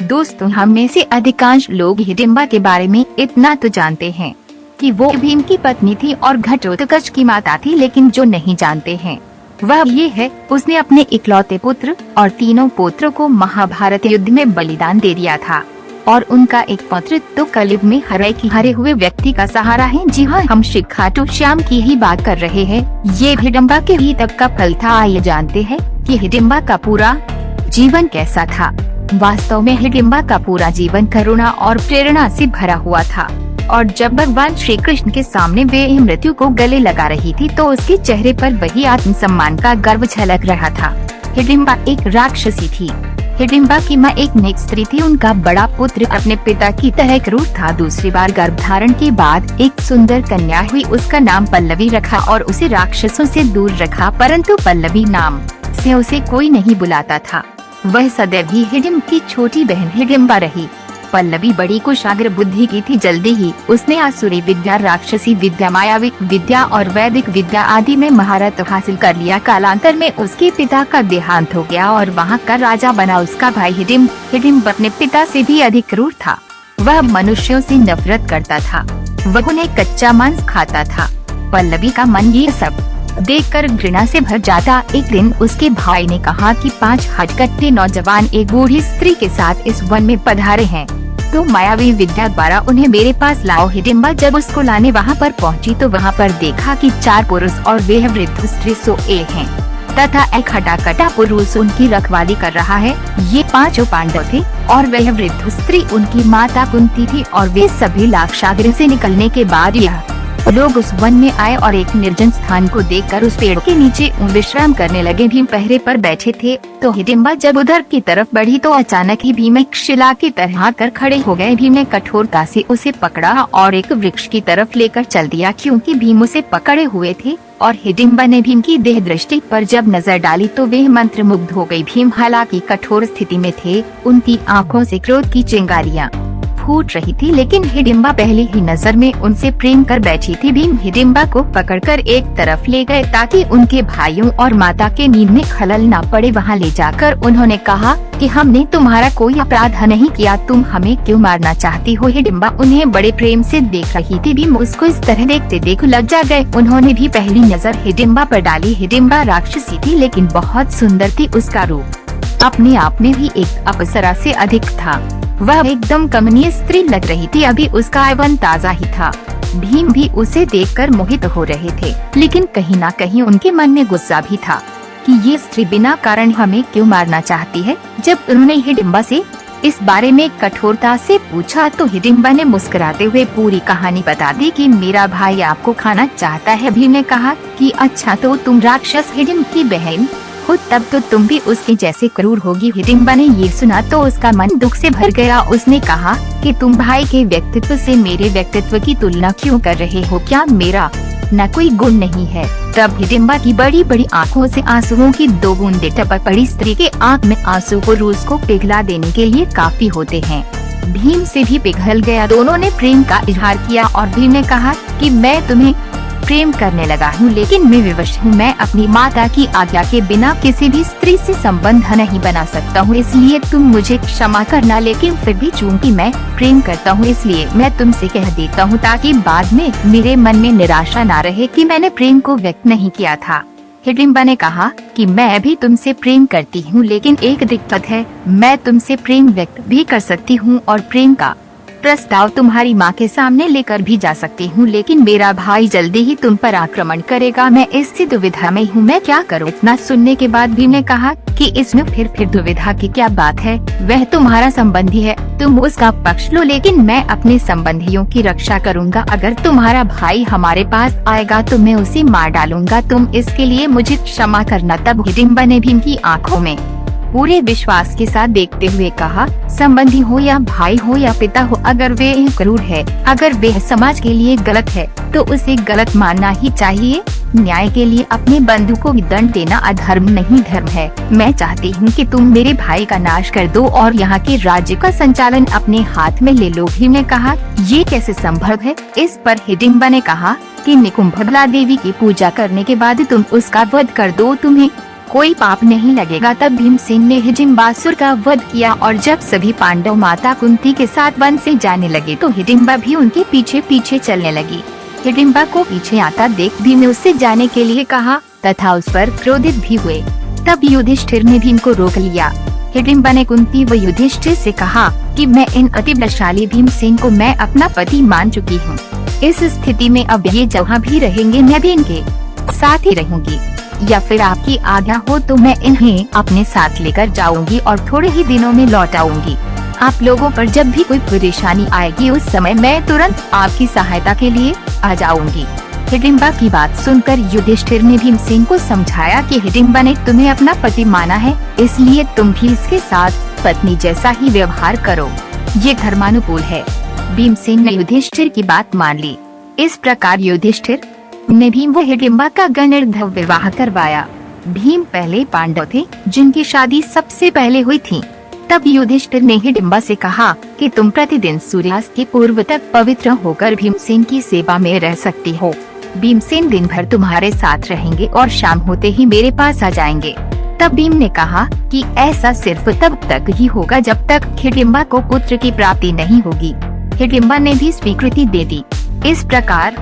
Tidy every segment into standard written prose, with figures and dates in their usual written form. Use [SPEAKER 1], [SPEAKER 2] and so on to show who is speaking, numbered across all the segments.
[SPEAKER 1] दोस्तों, हम में से अधिकांश लोग हिडिंबा के बारे में इतना तो जानते हैं कि वो भीम की पत्नी थी और घटोत्कच की माता थी, लेकिन जो नहीं जानते हैं वह ये है उसने अपने इकलौते पुत्र और तीनों पुत्रों को महाभारत युद्ध में बलिदान दे दिया था और उनका एक पुत्र तो कलयुग में हरे हुए व्यक्ति का सहारा है। जी हाँ, हम श्री खाटू श्याम की ही बात कर रहे हैं। ये हिडिंबा के ही तब का फल था। आइए जानते हैं कि हिडिंबा का पूरा जीवन कैसा था। वास्तव में हिडिंबा का पूरा जीवन करुणा और प्रेरणा से भरा हुआ था और जब भगवान श्री कृष्ण के सामने वे मृत्यु को गले लगा रही थी तो उसके चेहरे पर वही आत्मसम्मान का गर्व झलक रहा था। हिडिंबा एक राक्षसी थी। हिडिंबा की माँ एक नेक स्त्री थी। उनका बड़ा पुत्र अपने पिता की तरह क्रूर था। दूसरी बार गर्भधारण के बाद एक सुंदर कन्या हुई। उसका नाम पल्लवी रखा और उसे राक्षसों से दूर रखा, परंतु पल्लवी नाम से उसे कोई नहीं बुलाता था। वह सदैव ही हिडिंबा की छोटी बहन हिडिंबा रही। पल्लवी बड़ी कुशाग्र बुद्धि की थी। जल्दी ही उसने आसुरी विद्या, राक्षसी विद्या, मायावी विद्या और वैदिक विद्या आदि में महारत हासिल कर लिया। कालांतर में उसके पिता का देहांत हो गया और वहाँ का राजा बना उसका भाई हिडिंबा। हिडिंबा अपने पिता से भी अधिक क्रूर था। वह मनुष्यों से नफरत करता था। वह उन्हें कच्चा मांस खाता था। पल्लवी का मन ये सब देखकर घृणा से भर जाता। एक दिन उसके भाई ने कहा कि 5 हटकट्टे नौजवान एक बूढ़ी स्त्री के साथ इस वन में पधारे हैं, तो मायावी विद्या द्वारा उन्हें मेरे पास लाओ। हिडिंबा जब उसको लाने वहाँ पर पहुँची तो वहाँ पर देखा कि 4 पुरुष और वे वृद्ध स्त्री सोए हैं तथा एक हटाकटा पुरुष उनकी रखवाली कर रहा है। ये 5 पांडव थे और वह वृद्ध स्त्री उनकी माता कुंती थी और वे सभी लाक्षागृह से निकलने के बाद यह लोग उस वन में आए और एक निर्जन स्थान को देखकर उस पेड़ के नीचे विश्राम करने लगे। भीम पहरे पर बैठे थे तो हिडिंबा जब उधर की तरफ बढ़ी तो अचानक ही भीम एक शिला की तरह आकर खड़े हो गए। भीम ने कठोरता से उसे पकड़ा और एक वृक्ष की तरफ लेकर चल दिया। क्योंकि भीम उसे पकड़े हुए थे और हिडिंबा ने भीम की देह दृष्टि पर जब नजर डाली तो वे मंत्रमुग्ध हो गई। भीम हालांकि कठोर स्थिति में थे, उनकी आँखों से क्रोध की चिंगारियाँ फूट रही थी, लेकिन हिडिंबा पहली ही नजर में उनसे प्रेम कर बैठी थी। भीम हिडिंबा को पकड़कर एक तरफ ले गए ताकि उनके भाइयों और माता के नींद में खलल न पड़े। वहां ले जाकर उन्होंने कहा कि हमने तुम्हारा कोई अपराध नहीं किया, तुम हमें क्यों मारना चाहती हो। हिडिंबा उन्हें बड़े प्रेम से देख रही थी। भीम उसको इस तरह देखते देख लज्जा गए। उन्होंने भी पहली नजर हिडिंबा पर डाली। हिडिंबा राक्षसी थी लेकिन बहुत सुंदर थी। उसका रूप अपने आप में भी एक अप्सरा से अधिक था। वह एकदम कमनीय स्त्री लग रही थी। अभी उसका यौवन ताजा ही था। भीम भी उसे देखकर मोहित हो रहे थे, लेकिन कहीं न कहीं उनके मन में गुस्सा भी था कि ये स्त्री बिना कारण हमें क्यों मारना चाहती है। जब उन्होंने हिडिंबा से इस बारे में कठोरता से पूछा तो हिडिंबा ने मुस्कुराते हुए पूरी कहानी बता दी कि मेरा भाई आपको खाना चाहता है। भीम ने कहा कि अच्छा, तो तुम राक्षस हिडिंबा की बहन हो, तब तो तुम भी उसके जैसे क्रूर होगी। हिडिंबा ने ये सुना तो उसका मन दुख से भर गया। उसने कहा कि तुम भाई के व्यक्तित्व से मेरे व्यक्तित्व की तुलना क्यों कर रहे हो? क्या मेरा न कोई गुण नहीं है? तब हिडिंबा की बड़ी बड़ी आँखों से आंसुओं की 2 बूंदें टपक पड़ी। स्त्री के आँख में आंसू पुरुष को पिघला देने के लिए काफी होते हैं। भीम से भी पिघल गया। दोनों ने प्रेम का इजहार किया और भीम ने कहा कि मैं तुम्हें प्रेम करने लगा हूँ, लेकिन मैं विवश हूँ। मैं अपनी माता की आज्ञा के बिना किसी भी स्त्री से संबंध नहीं बना सकता हूँ, इसलिए तुम मुझे क्षमा करना। लेकिन फिर भी चूंकि मैं प्रेम करता हूँ इसलिए मैं तुमसे कह देता हूँ ताकि बाद में मेरे मन में निराशा ना रहे कि मैंने प्रेम को व्यक्त नहीं किया था। हिडिंबा ने कहा कि मैं भी तुमसे प्रेम करती हूँ, लेकिन एक दिक्कत है, मैं तुमसे प्रेम व्यक्त भी कर सकती हूँ और प्रेम का प्रस्ताव तुम्हारी माँ के सामने लेकर भी जा सकती हूँ, लेकिन मेरा भाई जल्दी ही तुम पर आक्रमण करेगा। मैं इस दुविधा में हूँ, मैं क्या करूँ? इतना सुनने के बाद भीम ने कहा कि इसमें फिर दुविधा की क्या बात है? वह तुम्हारा संबंधी है, तुम उसका पक्ष लो, लेकिन मैं अपने संबंधियों की रक्षा करूँगा। अगर तुम्हारा भाई हमारे पास आएगा तो मैं उसे मार डालूंगा। तुम इसके लिए मुझे क्षमा करना। तब हिडिंबा ने भीम की आँखों में पूरे विश्वास के साथ देखते हुए कहा, संबंधी हो या भाई हो या पिता हो, अगर वे क्रूर है, अगर वे समाज के लिए गलत है तो उसे गलत मानना ही चाहिए। न्याय के लिए अपने बंधु को दंड देना अधर्म नहीं, धर्म है। मैं चाहती हूँ कि तुम मेरे भाई का नाश कर दो और यहाँ के राज्य का संचालन अपने हाथ में ले लो। भीम ने कहा, ये कैसे संभव है? इस पर हिडिंबा ने कहा कि निकुंभला देवी की पूजा करने के बाद तुम उसका वध कर दो। तुम्हें कोई पाप नहीं लगेगा। तब भीमसेन ने हिडिंबासुर का वध किया और जब सभी पांडव माता कुंती के साथ वन से जाने लगे तो हिडिंबा भी उनके पीछे पीछे चलने लगी। हिडिंबा को पीछे आता देख भीम ने उससे जाने के लिए कहा तथा उस पर क्रोधित भी हुए। तब युधिष्ठिर ने भीम को रोक लिया। हिडिंबा ने कुंती व युधिष्ठिर से कहा कि मैं इन अति बलशाली भीमसेन को मैं अपना पति मान चुकी हूँ। इस स्थिति में अब ये जहाँ भी रहेंगे मैं भी इनके साथ ही रहूंगी, या फिर आपकी आज्ञा हो तो मैं इन्हें अपने साथ लेकर जाऊंगी और थोड़े ही दिनों में लौट आऊंगी। आप लोगों पर जब भी कोई परेशानी आएगी उस समय मैं तुरंत आपकी सहायता के लिए आ जाऊंगी। हिडिंबा की बात सुनकर युधिष्ठिर ने भीमसेन को समझाया कि हिडिंबा ने तुम्हें अपना पति माना है, इसलिए तुम भी इसके साथ पत्नी जैसा ही व्यवहार करो, ये धर्मानुकूल है। भीमसेन ने युधिष्ठिर की बात मान ली। इस प्रकार युधिष्ठिर ने भीम व हिडिंबा का गणर्धव विवाह करवाया। भीम पहले पांडव थे जिनकी शादी सबसे पहले हुई थी। तब युधिष्ठिर ने हिडिंबा से कहा कि तुम प्रतिदिन सूर्यास्त के पूर्व तक पवित्र होकर भीमसेन की सेवा में रह सकती हो। भीमसेन दिन भर तुम्हारे साथ रहेंगे और शाम होते ही मेरे पास आ जाएंगे। तब भीम ने कहा कि ऐसा सिर्फ तब तक ही होगा जब तक हिडिंबा को पुत्र की प्राप्ति नहीं होगी। हिडिंबा ने भी स्वीकृति दे दी। इस प्रकार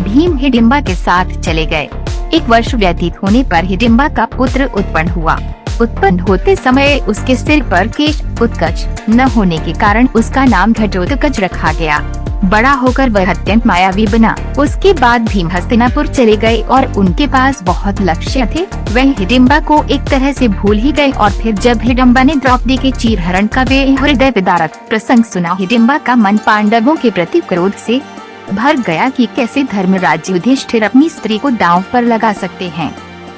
[SPEAKER 1] भीम हिडिंबा के साथ चले गए। 1 वर्ष व्यतीत होने पर हिडिंबा का पुत्र उत्पन्न हुआ। उत्पन्न होते समय उसके सिर पर केश उत्कच न होने के कारण उसका नाम घटोत्कच रखा गया। बड़ा होकर वह अत्यंत मायावी बना। उसके बाद भीम हस्तिनापुर चले गए और उनके पास बहुत लक्ष्य थे। वह हिडिंबा को एक तरह से भूल ही गए और फिर जब हिडिंबा ने द्रौपदी के चीरहरण का वे हृदय विदारक प्रसंग सुना, हिडिंबा का मन पांडवों के प्रति क्रोध से भर गया कि कैसे धर्मराज युधिष्ठिर अपनी स्त्री को दांव पर लगा सकते हैं।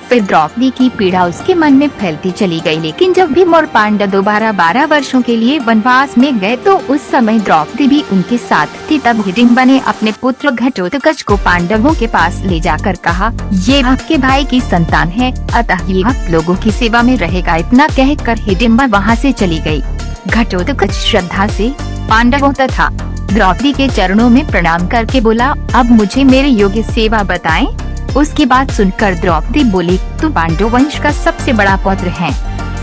[SPEAKER 1] फिर द्रौपदी की पीड़ा उसके मन में फैलती चली गई। लेकिन जब भीम और पांडव दोबारा 12 वर्षों के लिए वनवास में गए तो उस समय द्रौपदी भी उनके साथ थी। तब हिडिंबा ने अपने पुत्र घटोत्कच को पांडवों के पास ले जाकर कहा, ये आपके भाई की संतान है, अतः ये आप लोगों की सेवा में रहेगा। इतना कहकर हिडिंबा वहाँ से चली गयी। घटोत्कच श्रद्धा से पांडवों तथा द्रौपदी के चरणों में प्रणाम करके बोला, अब मुझे मेरे योग्य सेवा बताएं। उसकी बात सुनकर द्रौपदी बोली, तुम पांडव वंश का सबसे बड़ा पुत्र है,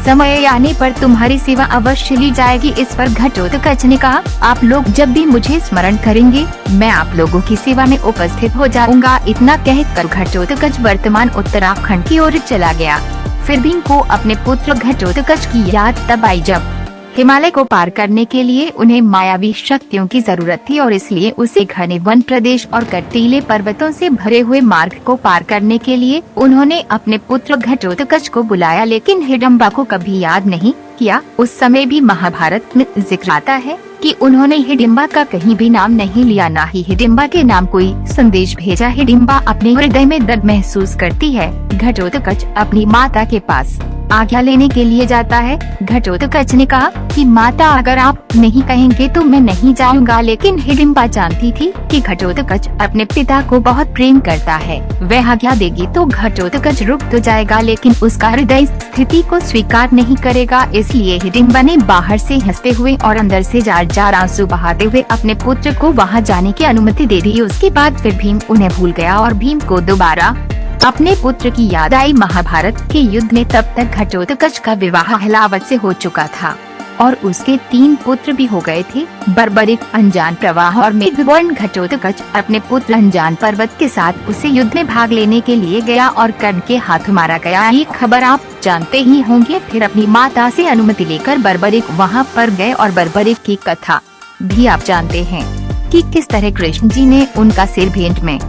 [SPEAKER 1] समय आने पर तुम्हारी सेवा अवश्य ली जाएगी। इस पर घटोत्कच ने कहा, आप लोग जब भी मुझे स्मरण करेंगे मैं आप लोगों की सेवा में उपस्थित हो जाऊंगा। इतना कहकर घटोत्कच वर्तमान उत्तराखंड की ओर चला गया। फिर भीम को अपने पुत्र घटोत्कच की याद तब आई जब हिमालय को पार करने के लिए उन्हें मायावी शक्तियों की जरूरत थी और इसलिए उसे घने वन प्रदेश और कटीले पर्वतों से भरे हुए मार्ग को पार करने के लिए उन्होंने अपने पुत्र घटोत्कच को बुलाया। लेकिन हिडिंबा को कभी याद नहीं किया। उस समय भी महाभारत में जिक्र आता है कि उन्होंने हिडिंबा का कहीं भी नाम नहीं लिया, ना ही हिडिंबा के नाम कोई संदेश भेजा। हिडिंबा अपने हृदय में दर्द महसूस करती है। घटोत्कच अपनी माता के पास आज्ञा लेने के लिए जाता है। घटोत्कच ने कहा कि माता, अगर आप नहीं कहेंगे तो मैं नहीं जाऊंगा। लेकिन हिडिंबा जानती थी कि घटोत्कच अपने पिता को बहुत प्रेम करता है। वह आज्ञा देगी तो घटोत्कच रुक तो जाएगा, लेकिन उसका हृदय स्थिति को स्वीकार नहीं करेगा। इसलिए हिडिंबा ने बाहर से हंसते हुए और अंदर से जार जार आंसू बहाते हुए अपने पुत्र को वहाँ जाने की अनुमति दे दी। उसके बाद फिर भीम उन्हें भूल गया और भीम को दोबारा अपने पुत्र की याद आई। महाभारत के युद्ध में तब तक घटोत्कच का विवाह हलावत से हो चुका था और उसके 3 पुत्र भी हो गए थे, बर्बरिक, अंजान प्रवाह और मेघवर्ण। घटोत्कच अपने पुत्र अंजान पर्वत के साथ उसे युद्ध में भाग लेने के लिए गया और कर्ण के हाथ मारा गया। ये खबर आप जानते ही होंगे। फिर अपनी माता से अनुमति लेकर बर्बरिक वहाँ पर गए और बर्बरिक की कथा भी आप जानते हैं कि किस तरह कृष्ण जी ने उनका सिर भेंट में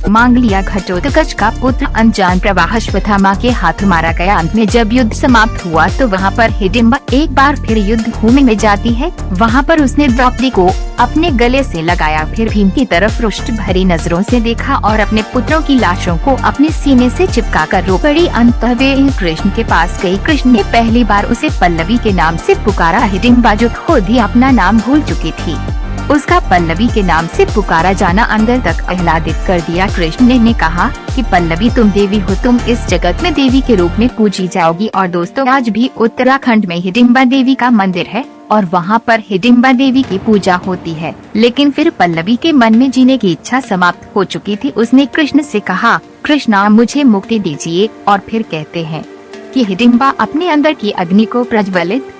[SPEAKER 1] मांग लिया। घटोत्कच का पुत्र अंजान प्रवाह अश्वत्थामा के हाथ मारा गया। अंत में जब युद्ध समाप्त हुआ तो वहाँ पर हिडिंबा एक बार फिर युद्ध भूमि में जाती है। वहाँ पर उसने द्रौपदी को अपने गले से लगाया, फिर भीम की तरफ रुष्ट भरी नजरों से देखा और अपने पुत्रों की लाशों को अपने सीने से चिपका कर रो पड़ी। अंततः वे कृष्ण के पास गई। कृष्ण ने पहली बार उसे पल्लवी के नाम से पुकारा। हिडिंबा जो खुद ही अपना नाम भूल चुकी थी, उसका पल्लवी के नाम से पुकारा जाना अंदर तक आह्लादित कर दिया। कृष्ण ने कहा कि पल्लवी, तुम देवी हो, तुम इस जगत में देवी के रूप में पूजी जाओगी। और दोस्तों, आज भी उत्तराखंड में हिडिंबा देवी का मंदिर है और वहाँ पर हिडिंबा देवी की पूजा होती है। लेकिन फिर पल्लवी के मन में जीने की इच्छा समाप्त हो चुकी थी। उसने कृष्ण से कहा, कृष्णा, मुझे मुक्ति दीजिए। और फिर कहते हैं कि हिडिंबा अपने अंदर की अग्नि को प्रज्वलित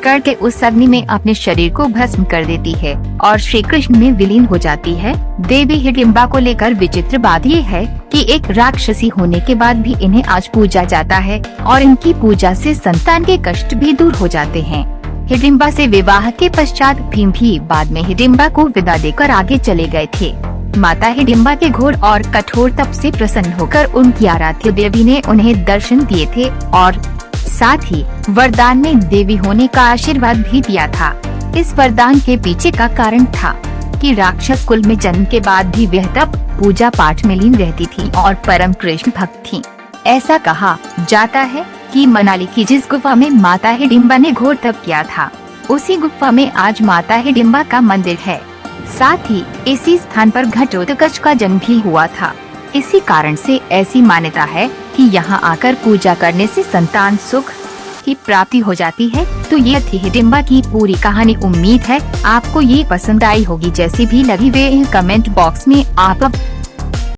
[SPEAKER 1] करके उस अग्नि में अपने शरीर को भस्म कर देती है और श्री कृष्ण में विलीन हो जाती है। देवी हिडिंबा को लेकर विचित्र बात ये है कि एक राक्षसी होने के बाद भी इन्हें आज पूजा जाता है और इनकी पूजा से संतान के कष्ट भी दूर हो जाते हैं। हिडिंबा से विवाह के पश्चात भीम भी बाद में हिडिंबा को विदा देकर आगे चले गए थे। माता हिडिंबा के घोर और कठोर तप से प्रसन्न होकर उनकी आराध्य देवी ने उन्हें दर्शन दिए थे और साथ ही वरदान में देवी होने का आशीर्वाद भी दिया था। इस वरदान के पीछे का कारण था कि राक्षस कुल में जन्म के बाद भी वह तप पूजा पाठ में लीन रहती थी और परम कृष्ण भक्त थी। ऐसा कहा जाता है कि मनाली की जिस गुफा में माता हिडिंबा ने घोर तप किया था, उसी गुफा में आज माता हिडिंबा का मंदिर है। साथ ही इसी स्थान पर घटोत्कच का जन्म भी हुआ था। इसी कारण से ऐसी मान्यता है कि यहाँ आकर पूजा करने से संतान सुख की प्राप्ति हो जाती है। तो ये थी हिडिंबा की पूरी कहानी। उम्मीद है आपको ये पसंद आई होगी। जैसी भी लगी वे कमेंट बॉक्स में आप